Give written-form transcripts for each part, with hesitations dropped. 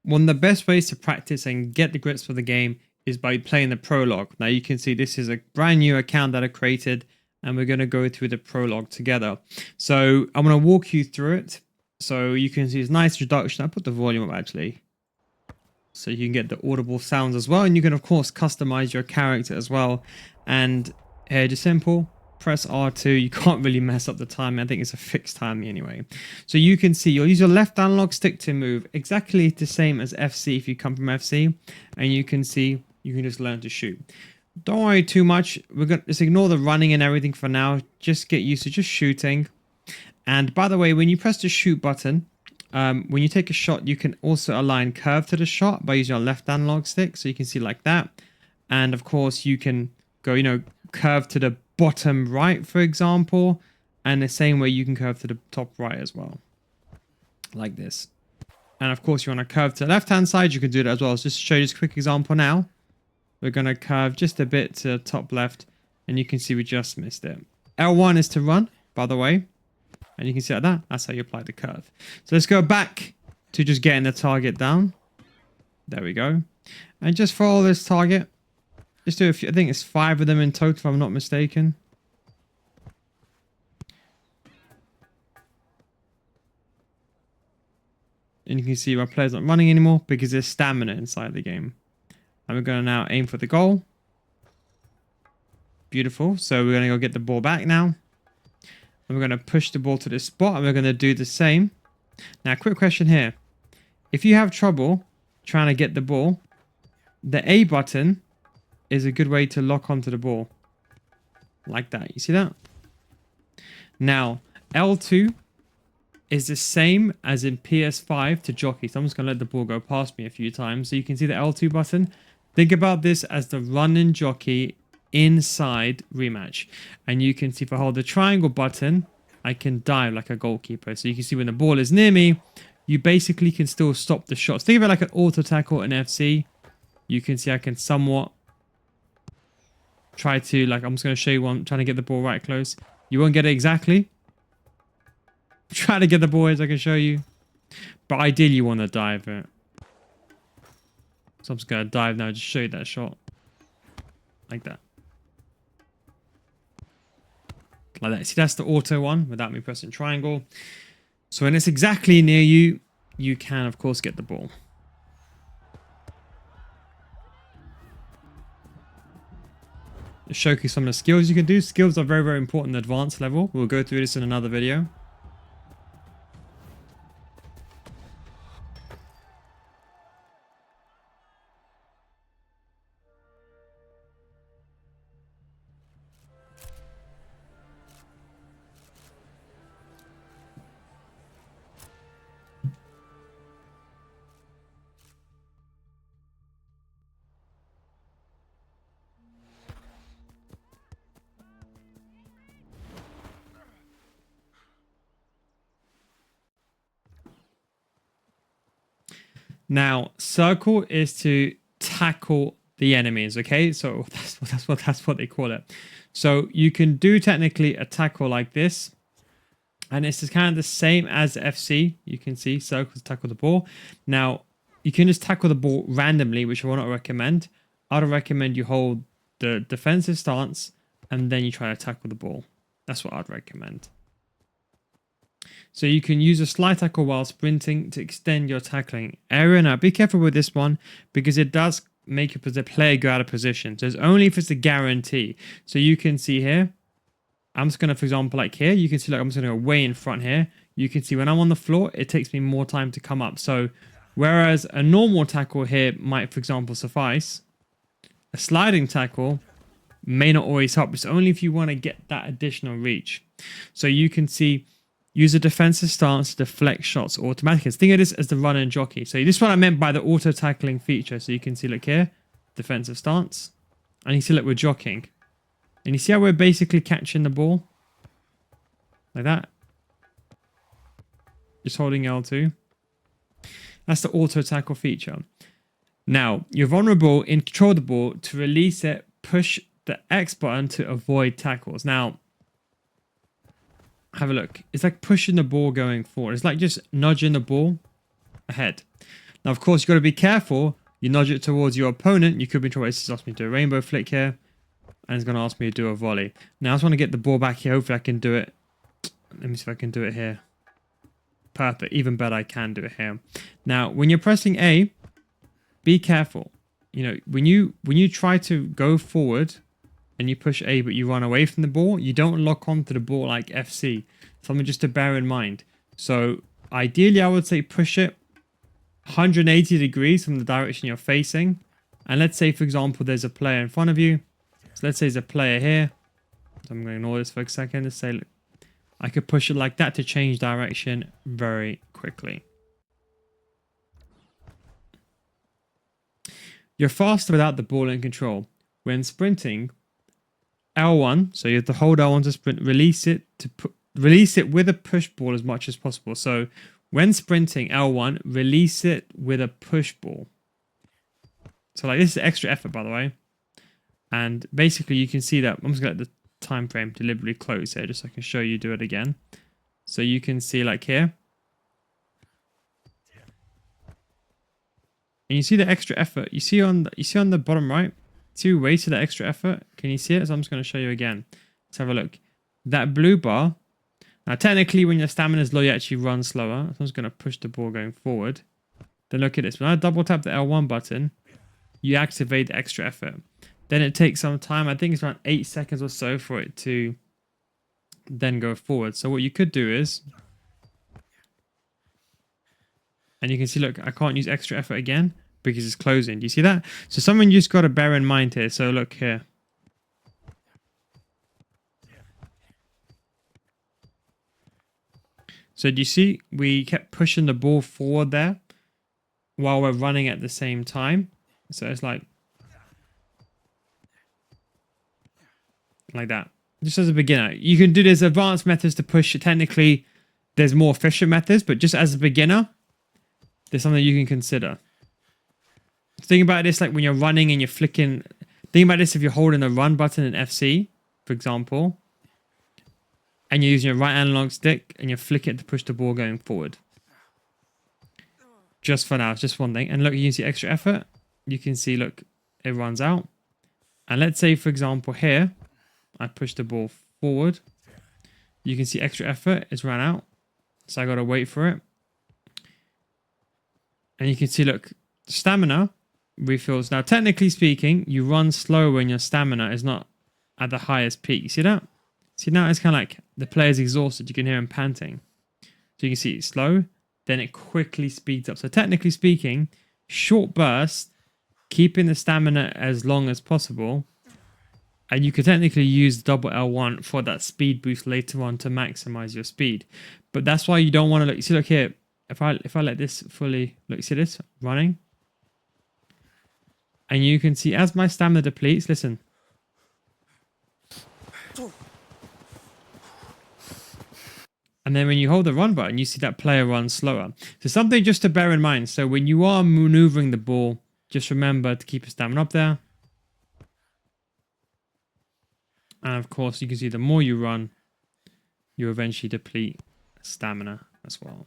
one of the best ways to practice and get the grips for the game is by playing the prologue. Now you can see this is a brand new account that I created, and we're going to go through the prologue together. So I'm going to walk you through it. So you can see it's nice introduction. I put the volume up actually, so you can get the audible sounds as well, and you can of course customize your character as well. And here, just simple, press R2. You can't really mess up the timing. I think it's a fixed timing anyway. So you can see you'll use your left analog stick to move, exactly the same as FC if you come from FC, and you can see you can just learn to shoot. Don't worry too much. We're gonna just ignore the running and everything for now. Just get used to just shooting. And by the way, when you press the shoot button, when you take a shot, you can also align curve to the shot by using your left analog stick. So you can see like that. And of course you can go, curve to the bottom right, for example. And the same way you can curve to the top right as well. Like this. And of course you want to curve to the left-hand side, you can do that as well. So just to show you this quick example now. We're going to curve just a bit to the top left. And you can see we just missed it. L1 is to run, by the way. And you can see like that. That's how you apply the curve. So let's go back to just getting the target down. There we go. And just follow this target. Just do a few. I think it's 5 of them in total, if I'm not mistaken. And you can see my player's not running anymore because there's stamina inside the game. And we're going to now aim for the goal. Beautiful. So we're going to go get the ball back now. And we're going to push the ball to this spot, and we're going to do the same. Now, quick question here. If you have trouble trying to get the ball, the A button is a good way to lock onto the ball. Like that. You see that? Now, L2 is the same as in PS5 to jockey. So I'm just going to let the ball go past me a few times. So you can see the L2 button. Think about this as the run and jockey inside Rematch. And you can see if I hold the triangle button, I can dive like a goalkeeper. So you can see when the ball is near me, you basically can still stop the shots. Think of it like an auto tackle in FC. You can see I can somewhat try to, like, I'm just going to show you one, trying to get the ball right close. You won't get it exactly. Try to get the ball as I can show you. But ideally you want to dive it. So I'm just going to dive now, just show you that shot. Like that. Like that. See, that's the auto one without me pressing triangle. So when it's exactly near you, you can, of course, get the ball. Just showcase some of the skills you can do. Skills are very, very important at advanced level. We'll go through this in another video. Now, circle is to tackle the enemies, okay? So that's what they call it. So you can do technically a tackle like this. And it's kind of the same as FC. You can see circles tackle the ball. Now, you can just tackle the ball randomly, which I will not recommend. I'd recommend you hold the defensive stance and then you try to tackle the ball. That's what I'd recommend. So you can use a slide tackle while sprinting to extend your tackling area. Now, be careful with this one because it does make the player go out of position. So it's only if it's a guarantee. So you can see here, I'm just going to, for example, like here, you can see like I'm just going to go way in front here. You can see when I'm on the floor, it takes me more time to come up. So whereas a normal tackle here might, for example, suffice, a sliding tackle may not always help. It's only if you want to get that additional reach. So you can see, use a defensive stance to deflect shots automatically. Think of this as the run and jockey. So this is what I meant by the auto tackling feature. So you can see, look here, defensive stance. And you see, look, we're jockeying. And you see how we're basically catching the ball? Like that. Just holding L2. That's the auto tackle feature. Now, you're vulnerable in control of the ball. To release it, push the X button to avoid tackles. Now, have a look. It's like pushing the ball going forward. It's like just nudging the ball ahead. Now, of course, you've got to be careful. You nudge it towards your opponent. You could be trying to ask me to do a rainbow flick here. And it's going to ask me to do a volley. Now, I just want to get the ball back here. Hopefully, I can do it. Let me see if I can do it here. Perfect. Even better, I can do it here. Now, when you're pressing A, be careful. You know, when you try to go forward and you push A, but you run away from the ball, you don't lock onto the ball like FC. Something just to bear in mind. So, ideally, I would say push it 180 degrees from the direction you're facing. And let's say, for example, there's a player in front of you. So let's say there's a player here. So I'm going to ignore this for a second. Let's say, look, I could push it like that to change direction very quickly. You're faster without the ball in control. When sprinting, L1, so you have to hold L1 to sprint, release it with a push ball as much as possible. So when sprinting, L1, release it with a push ball. So like this is extra effort, by the way. And basically you can see that, I'm just going to let the time frame deliberately close here just so I can show you do it again. So you can see like here. And you see the extra effort. You see on the bottom right, two ways to that extra effort. Can you see it? So I'm just going to show you again. Let's have a look. That blue bar. Now technically when your stamina is low, you actually run slower. So I'm just going to push the ball going forward. Then look at this. When I double tap the L1 button, you activate the extra effort. Then it takes some time. I think it's around 8 seconds or so for it to then go forward. So what you could do is, and you can see, look, I can't use extra effort again because it's closing. Do you see that? So something you just got to bear in mind here. So look here. So do you see we kept pushing the ball forward there while we're running at the same time? So it's like that. Just as a beginner. You can do this advanced methods to push. Technically, there's more efficient methods, but just as a beginner, there's something you can consider. Think about this like when you're running and you're flicking. Think about this if you're holding the run button in FC, for example, and you're using your right analog stick and you're flicking it to push the ball going forward. Just for now, it's just one thing. And look, you can see extra effort. You can see, look, it runs out. And let's say, for example, here, I push the ball forward. You can see extra effort is run out. So I got to wait for it. And you can see, look, stamina refills. Now, technically speaking, you run slow when your stamina is not at the highest peak. You see that? See, now it's kind of like the player's exhausted. You can hear him panting. So you can see it's slow. Then it quickly speeds up. So technically speaking, short bursts, keeping the stamina as long as possible. And you could technically use double L1 for that speed boost later on to maximize your speed. But that's why you don't want to look. You see, look here. If I let this fully look, see this running, and you can see as my stamina depletes. Listen. And then when you hold the run button, you see that player run slower. So something just to bear in mind. So when you are maneuvering the ball, just remember to keep your stamina up there. And of course, you can see the more you run, you eventually deplete stamina as well.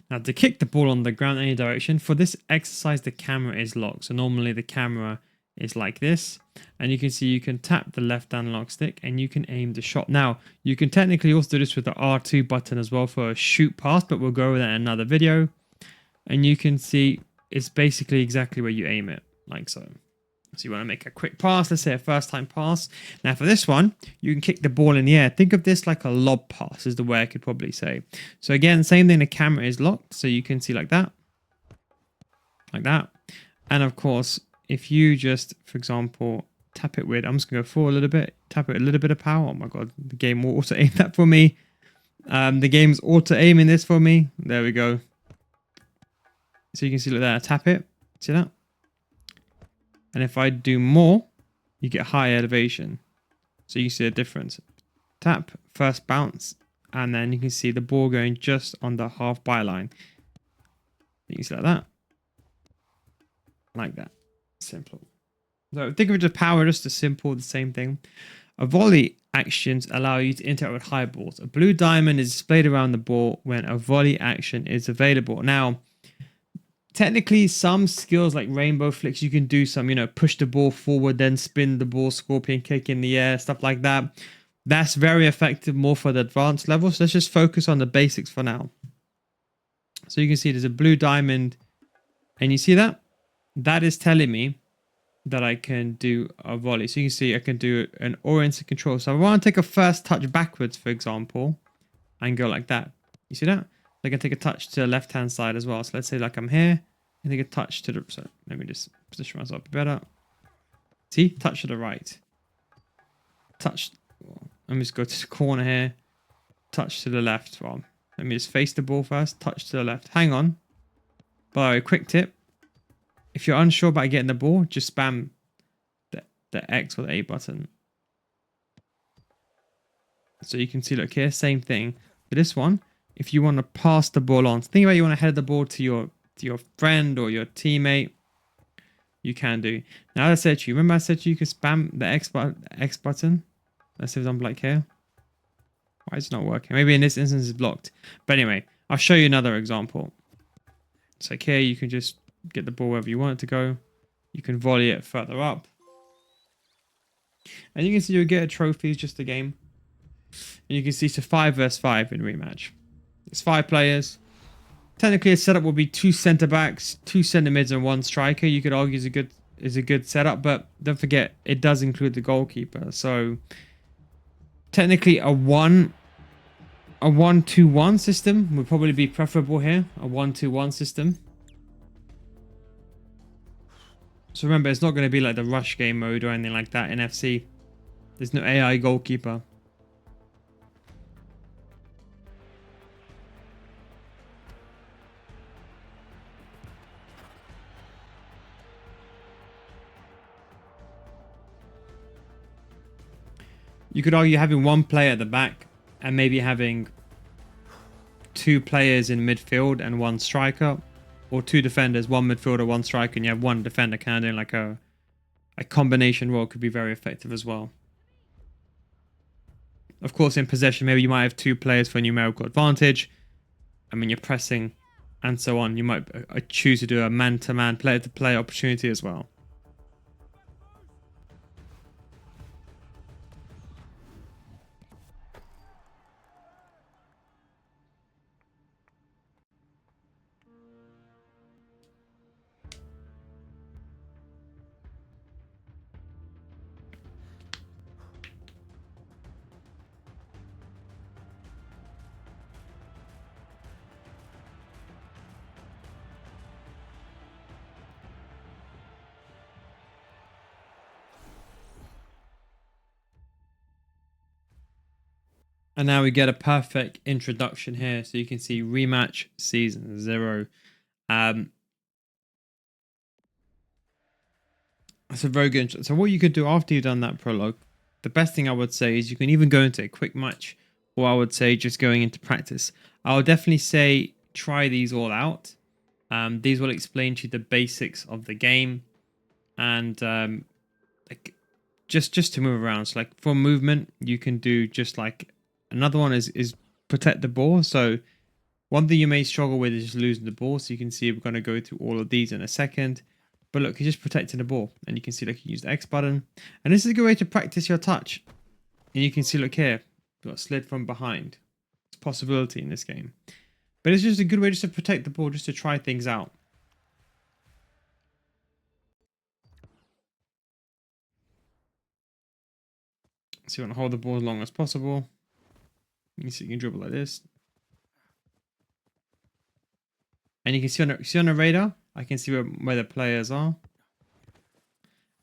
Now, to kick the ball on the ground in any direction, for this exercise, the camera is locked. So normally the camera is like this. And you can see you can tap the left analog stick and you can aim the shot. Now, you can technically also do this with the R2 button as well for a shoot pass, but we'll go over that in another video. And you can see it's basically exactly where you aim it, like so. So you want to make a quick pass, let's say a first time pass. Now for this one, you can kick the ball in the air. Think of this like a lob pass is the way I could probably say. So again, same thing, the camera is locked. So you can see like that. Like that. And of course, if you just, for example, tap it with, I'm just going to go forward a little bit, tap it with a little bit of power. Oh my God, the game will auto aim that for me. The game's auto aiming this for me. There we go. So you can see like that, tap it. See that? And if I do more, you get higher elevation. So you see the difference. Tap, first bounce, and then you can see the ball going just on the half byline. You can see like that. Like that. Simple. So think of it as power, just as simple, the same thing. A volley actions allow you to interact with high balls. A blue diamond is displayed around the ball when a volley action is available. Now, technically, some skills like rainbow flicks, you can do some, push the ball forward, then spin the ball, scorpion kick in the air, stuff like that. That's very effective more for the advanced levels. So let's just focus on the basics for now. So you can see there's a blue diamond, and you see that? That is telling me that I can do a volley. So you can see I can do an oriented control. So I want to take a first touch backwards, for example, and go like that. You see that? I can take a touch to the left-hand side as well. So let's say like I'm here, and take a touch to the... So let me just position myself better. See? Touch to the right. Touch... Let me just go to the corner here. Touch to the left. Well, let me just face the ball first. Touch to the left. Hang on. By a quick tip. If you're unsure about getting the ball, just spam the X or the A button. So you can see, look here, same thing. For this one, if you want to pass the ball on, think about you want to head the ball to your friend or your teammate, you can do. Now, as I said to you, remember I said to you can spam the X button? Let's say I'm like here. Why is it not working? Maybe in this instance it's blocked. But anyway, I'll show you another example. So here you can just get the ball wherever you want it to go. You can volley it further up. And you can see you'll get a trophy, it's just a game. And you can see it's a 5 versus 5 in Rematch. It's 5 players. Technically a setup will be 2 centre backs, 2 centre mids and 1 striker. You could argue is a good setup, but don't forget it does include the goalkeeper. So technically a 1-2-1 system would probably be preferable here. A 1-2-1 system. So remember, it's not going to be like the rush game mode or anything like that in FC. There's no AI goalkeeper. You could argue having 1 player at the back and maybe having 2 players in midfield and 1 striker, or 2 defenders, 1 midfielder, 1 striker, and you have 1 defender kind of doing like a combination role could be very effective as well. Of course, in possession, maybe you might have 2 players for numerical advantage. I mean, you're pressing and so on. You might choose to do a man-to-man, player-to-player opportunity as well. And now we get a perfect introduction here. So you can see Rematch Season 0. That's a very good. So what you could do after you've done that prologue, the best thing I would say is you can even go into a quick match, or I would say just going into practice. I would definitely say try these all out. These will explain to you the basics of the game, and like just to move around. So like for movement, you can do just like another one is protect the ball. So one thing you may struggle with is just losing the ball. So you can see we're going to go through all of these in a second. But look, you're just protecting the ball. And you can see, like, you use the X button. And this is a good way to practice your touch. And you can see, look here, you've got slid from behind. It's a possibility in this game. But it's just a good way just to protect the ball, just to try things out. So you want to hold the ball as long as possible. You can see you can dribble like this. And you can see on the radar, I can see where the players are.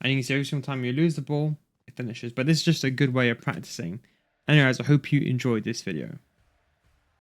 And you can see every single time you lose the ball, it finishes. But this is just a good way of practicing. Anyways, I hope you enjoyed this video.